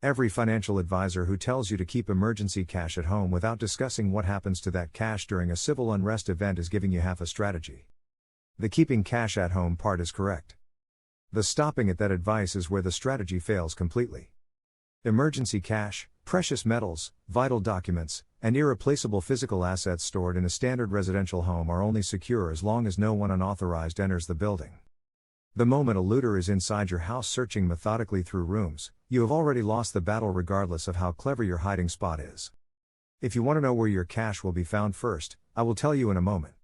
Every financial advisor who tells you to keep emergency cash at home without discussing what happens to that cash during a civil unrest event is giving you half a strategy. The keeping cash at home part is correct. The stopping at that advice is where the strategy fails completely. Emergency cash, precious metals, vital documents, and irreplaceable physical assets stored in a standard residential home are only secure as long as no one unauthorized enters the building. The moment a looter is inside your house searching methodically through rooms, you have already lost the battle regardless of how clever your hiding spot is. If you want to know where your cash will be found first, I will tell you in a moment.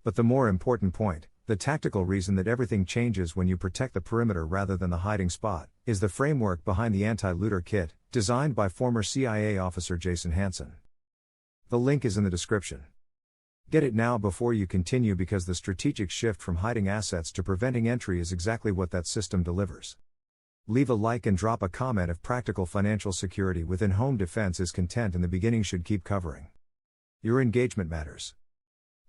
But the more important point, the tactical reason that everything changes when you protect the perimeter rather than the hiding spot, is the framework behind the anti-looter kit, designed by former CIA officer Jason Hansen. The link is in the description. Get it now before you continue, because the strategic shift from hiding assets to preventing entry is exactly what that system delivers. Leave a like and drop a comment if practical financial security within home defense is content and the beginning should keep covering. Your engagement matters.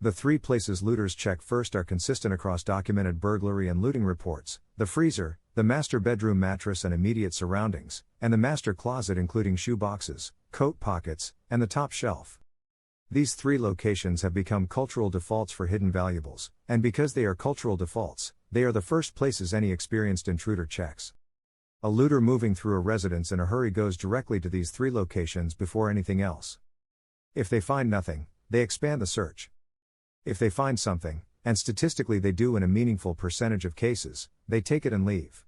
The 3 places looters check first are consistent across documented burglary and looting reports: the freezer, the master bedroom mattress and immediate surroundings, and the master closet including shoe boxes, coat pockets, and the top shelf. These 3 locations have become cultural defaults for hidden valuables, and because they are cultural defaults, they are the first places any experienced intruder checks. A looter moving through a residence in a hurry goes directly to these 3 locations before anything else. If they find nothing, they expand the search. If they find something, and statistically they do in a meaningful percentage of cases, they take it and leave.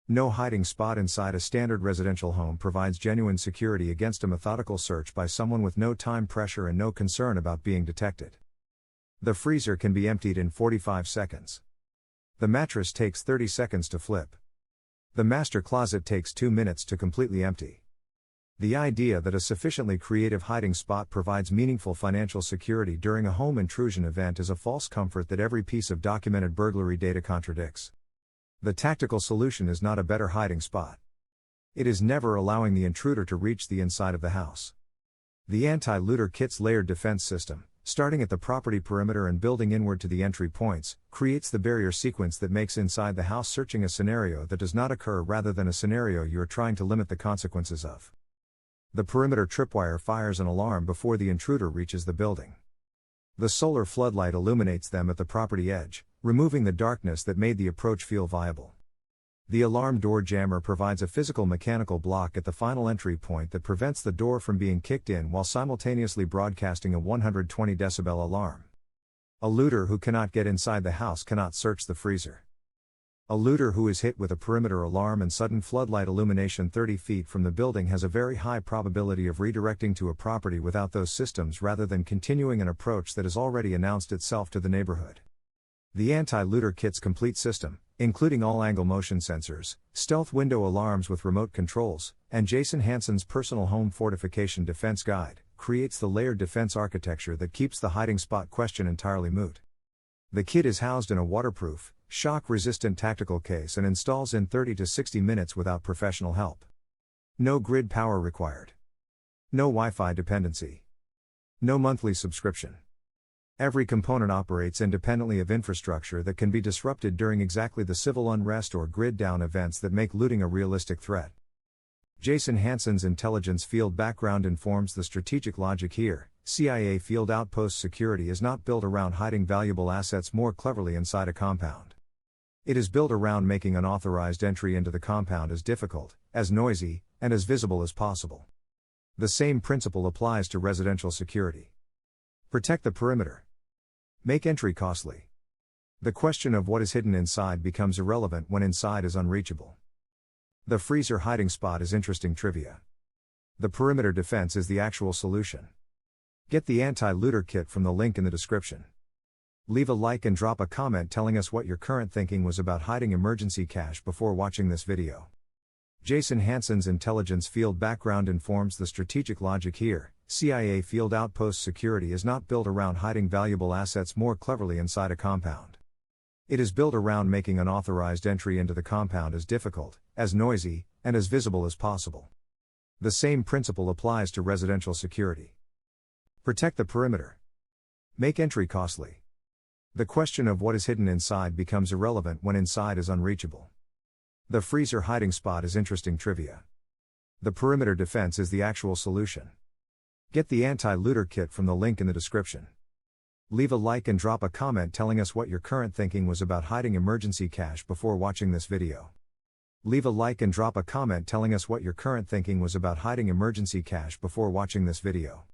No hiding spot inside a standard residential home provides genuine security against a methodical search by someone with no time pressure and no concern about being detected. The freezer can be emptied in 45 seconds. The mattress takes 30 seconds to flip. The master closet takes 2 minutes to completely empty. The idea that a sufficiently creative hiding spot provides meaningful financial security during a home intrusion event is a false comfort that every piece of documented burglary data contradicts. The tactical solution is not a better hiding spot. It is never allowing the intruder to reach the inside of the house. The anti-looter kit's layered defense system, starting at the property perimeter and building inward to the entry points, creates the barrier sequence that makes inside the house searching a scenario that does not occur rather than a scenario you are trying to limit the consequences of. The perimeter tripwire fires an alarm before the intruder reaches the building. The solar floodlight illuminates them at the property edge, removing the darkness that made the approach feel viable. The alarm door jammer provides a physical mechanical block at the final entry point that prevents the door from being kicked in while simultaneously broadcasting a 120 decibel alarm. A looter who cannot get inside the house cannot search the freezer. A looter who is hit with a perimeter alarm and sudden floodlight illumination 30 feet from the building has a very high probability of redirecting to a property without those systems rather than continuing an approach that has already announced itself to the neighborhood. The anti-looter kit's complete system, including all angle motion sensors, stealth window alarms with remote controls, and Jason Hansen's personal home fortification defense guide, creates the layered defense architecture that keeps the hiding spot question entirely moot. The kit is housed in a waterproof, shock-resistant tactical case and installs in 30 to 60 minutes without professional help. No grid power required. No Wi-Fi dependency. No monthly subscription. Every component operates independently of infrastructure that can be disrupted during exactly the civil unrest or grid down events that make looting a realistic threat. Jason Hansen's intelligence field background informs the strategic logic here. CIA field outpost security is not built around hiding valuable assets more cleverly inside a compound. It is built around making unauthorized entry into the compound as difficult, as noisy, and as visible as possible. The same principle applies to residential security. Protect the perimeter. Make entry costly. The question of what is hidden inside becomes irrelevant when inside is unreachable. The freezer hiding spot is interesting trivia. The perimeter defense is the actual solution. Get the anti-looter kit from the link in the description. Leave a like and drop a comment telling us what your current thinking was about hiding emergency cash before watching this video. Jason Hansen's intelligence field background informs the strategic logic here. CIA field outpost security is not built around hiding valuable assets more cleverly inside a compound. It is built around making unauthorized entry into the compound as difficult, as noisy, and as visible as possible. The same principle applies to residential security. Protect the perimeter. Make entry costly. The question of what is hidden inside becomes irrelevant when inside is unreachable. The freezer hiding spot is interesting trivia. The perimeter defense is the actual solution. Get the anti-looter kit from the link in the description. Leave a like and drop a comment telling us what your current thinking was about hiding emergency cash before watching this video. Leave a like and drop a comment telling us what your current thinking was about hiding emergency cash before watching this video.